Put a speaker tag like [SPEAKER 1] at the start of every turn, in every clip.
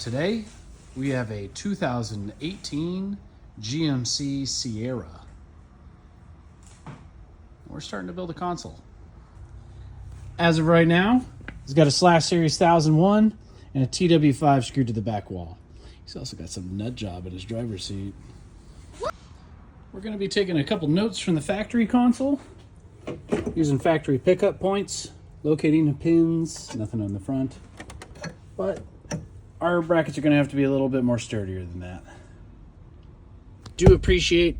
[SPEAKER 1] Today, we have a 2018 GMC Sierra. We're starting to build a console. As of right now, he's got a Slash Series 1001 and a TW5 screwed to the back wall. He's also got some nut job in his driver's seat. We're going to be taking a couple notes from the factory console, using factory pickup points, locating the pins, nothing on the front. But our brackets are going to have to be a little bit more sturdier than that. Do appreciate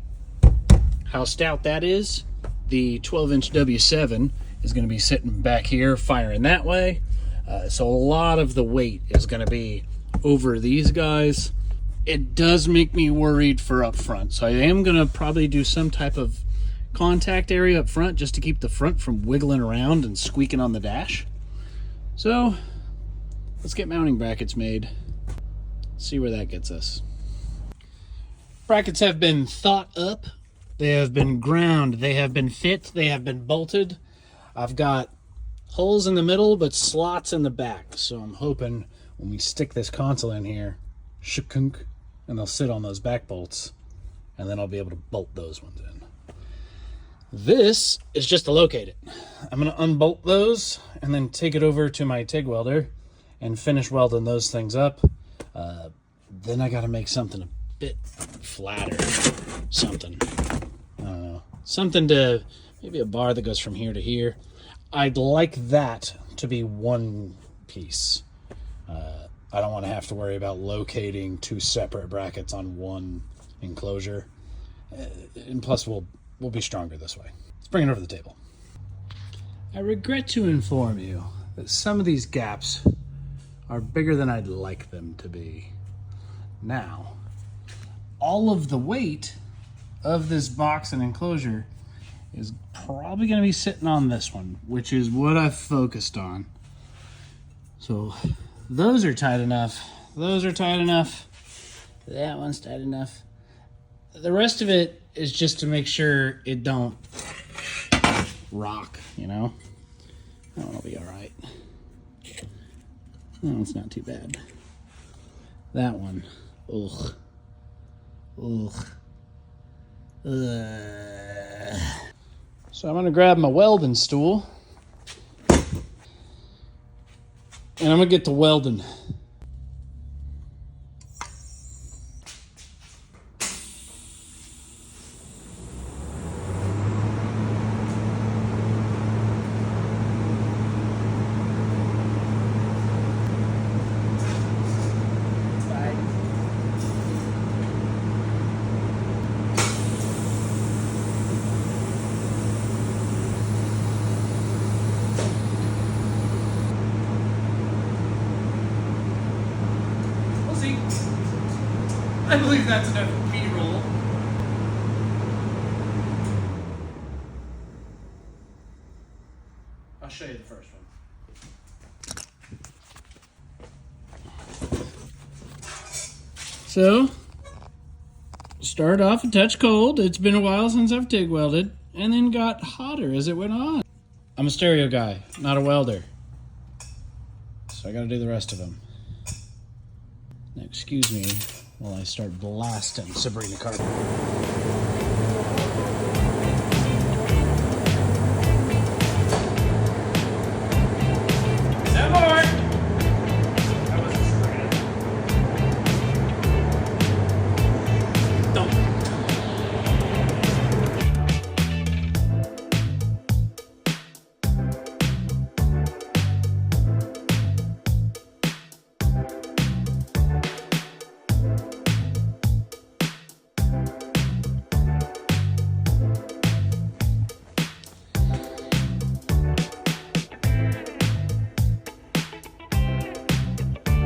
[SPEAKER 1] how stout that is. The 12-inch W7 is going to be sitting back here firing that way. So a lot of the weight is going to be over these guys. It does make me worried for up front. So I am going to probably do some type of contact area up front just to keep the front from wiggling around and squeaking on the dash. So let's get mounting brackets made. See where that gets us. Brackets have been thought up. They have been ground. They have been fit. They have been bolted. I've got holes in the middle, but slots in the back. So I'm hoping when we stick this console in here, shukunk, and they'll sit on those back bolts, and then I'll be able to bolt those ones in. This is just to locate it. I'm going to unbolt those and then take it over to my TIG welder and finish welding those things up. Then I got to make something a bit flatter. Something. I don't know. Something to, maybe a bar that goes from here to here. I'd like that to be one piece. I don't want to have to worry about locating two separate brackets on one enclosure. And plus, we'll be stronger this way. Let's bring it over the table. I regret to inform you that some of these gaps are bigger than I'd like them to be. Now, all of the weight of this box and enclosure is probably going to be sitting on this one, which is what I've focused on. So those are tight enough. Those are tight enough. That one's tight enough. The rest of it is just to make sure it don't rock, you know? That one will be all right. No, it's not too bad. That one. Ugh. Ugh. Ugh. So I'm going to grab my welding stool. And I'm going to get to welding. I believe that's enough B-roll. I'll show you the first one. So, started off a touch cold. It's been a while since I've TIG welded, and then got hotter as it went on. I'm a stereo guy, not a welder. So I gotta do the rest of them. Now, excuse me while I start blasting Sabrina Carpenter.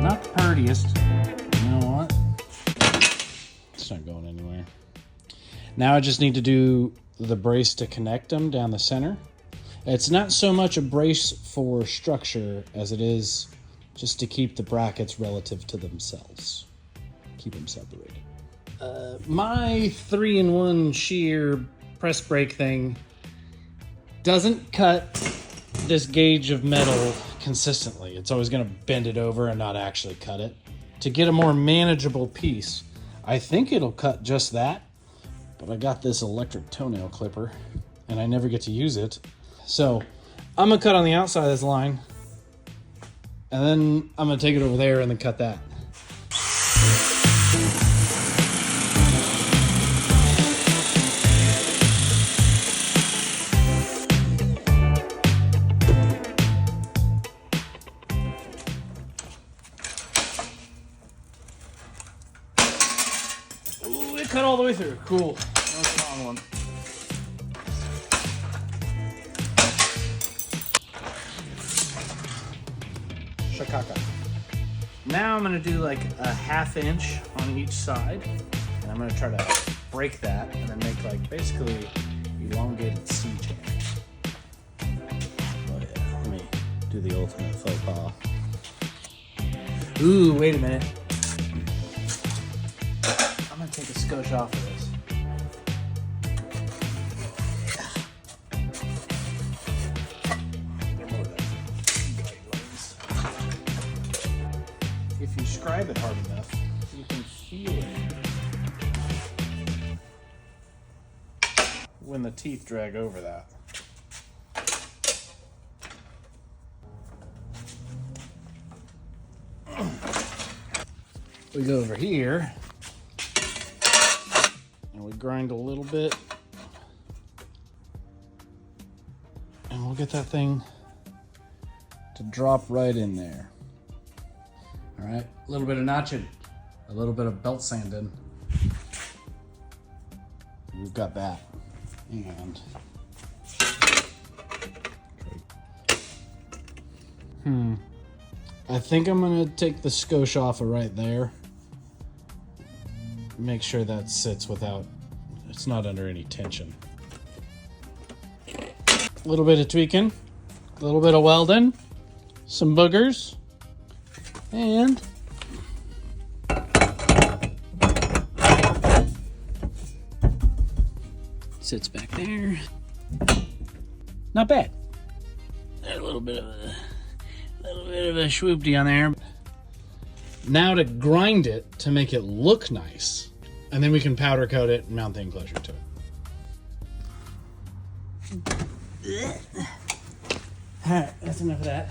[SPEAKER 1] Not the prettiest. You know what? It's not going anywhere. Now I just need to do the brace to connect them down the center. It's not so much a brace for structure as it is just to keep the brackets relative to themselves. Keep them separated. My 3-in-1 shear press brake thing doesn't cut this gauge of metal consistently. It's always going to bend it over and not actually cut it. to get a more manageable piece. I think it'll cut just that, but I got this electric toenail clipper and I never get to use it. So I'm gonna cut on the outside of this line and then I'm gonna take it over there and then cut that. Ooh, it cut all the way through. Cool. That's a long one. Shakaka. Now I'm going to do like a 1/2 inch on each side, and I'm going to try to break that and then make like basically elongated C channels. Oh yeah, let me do the ultimate faux pas. Ooh, wait a minute. I'm going to take a skosh off of this. If you scribe it hard enough, you can feel it when the teeth drag over that. We go over here and we grind a little bit, and we'll get that thing to drop right in there. All right, a little bit of notching, a little bit of belt sanding. We've got that. And I think I'm gonna take the skosh off of right there. Make sure that sits without, it's not under any tension. A little bit of tweaking, a little bit of welding, some boogers. And sits back there. Not bad. A little bit of a swoopty on there. Now to grind it to make it look nice, and then we can powder coat it and mount the enclosure to it. All right, that's enough of that.